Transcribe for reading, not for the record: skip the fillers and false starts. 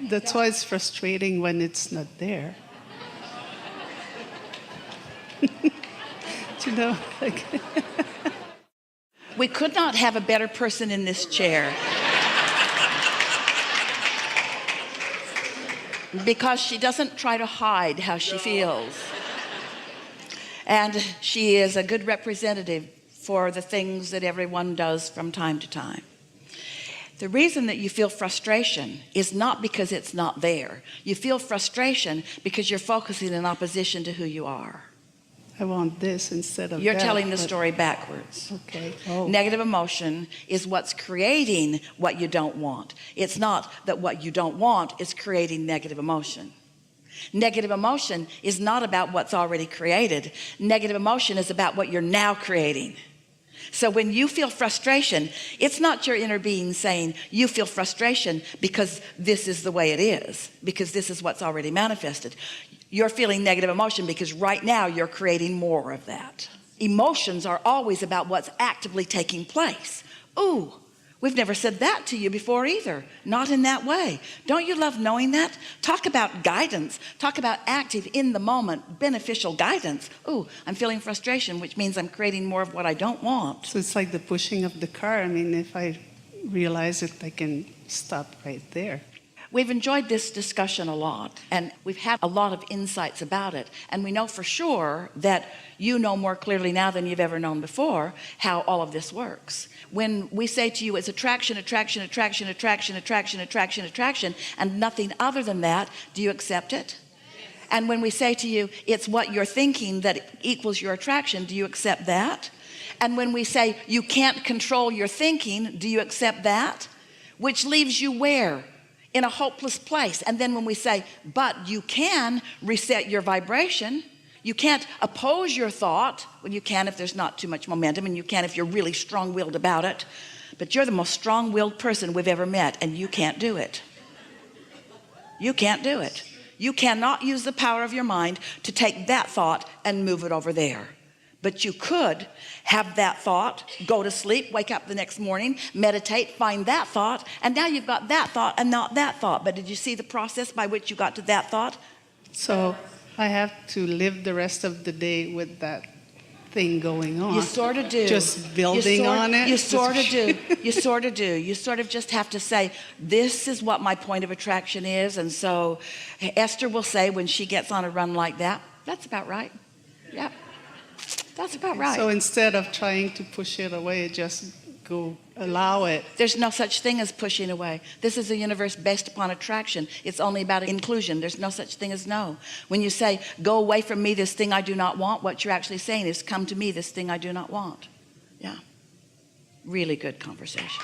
That's why it's frustrating when it's not there. You know, like We could not have a better person in this chair. Because she doesn't try to hide how she feels. And she is a good representative for the things that everyone does from time to time. The reason that you feel frustration is not because it's not there. You feel frustration because you're focusing in opposition to who you are. I want this instead of You're that, telling the story backwards. Okay. Oh. Negative emotion is what's creating what you don't want. It's not that what you don't want is creating negative emotion. Negative emotion is not about what's already created. Negative emotion is about what you're now creating. So when you feel frustration, it's not your inner being saying you feel frustration because this is the way it is, because this is what's already manifested. You're feeling negative emotion because right now you're creating more of that. Emotions are always about what's actively taking place. Ooh, we've never said that to you before either. Not in that way. Don't you love knowing that? Talk about guidance. Talk about active, in the moment, beneficial guidance. Ooh, I'm feeling frustration, which means I'm creating more of what I don't want. So it's like the pushing of the car. I mean, if I realize it, I can stop right there. We've enjoyed this discussion a lot, and we've had a lot of insights about it. And we know for sure that you know more clearly now than you've ever known before how all of this works. When we say to you it's attraction, attraction, attraction, attraction, attraction, attraction, attraction, and nothing other than that, do you accept it? And when we say to you it's what you're thinking that equals your attraction, do you accept that? And when we say you can't control your thinking, do you accept that? Which leaves you where? In a hopeless place. And then when we say, but you can reset your vibration, you can't oppose your thought. Well, you can if there's not too much momentum, and you can if you're really strong-willed about it, but you're the most strong-willed person we've ever met, and you can't do it. You can't do it. You cannot use the power of your mind to take that thought and move it over there. But you could have that thought, go to sleep, wake up the next morning, meditate, find that thought, and now you've got that thought and not that thought. But did you see the process by which you got to that thought? So I have to live the rest of the day with that thing going on. You sort of do. Just building on it. You sort of do. You sort of do. You sort of just have to say, this is what my point of attraction is. And so Esther will say when she gets on a run like that, that's about right. Yeah. That's about right. So instead of trying to push it away, just go allow it. There's no such thing as pushing away. This is a universe based upon attraction. It's only about inclusion. There's no such thing as no. When you say, go away from me, this thing I do not want, what you're actually saying is, come to me, this thing I do not want. Yeah. Really good conversation.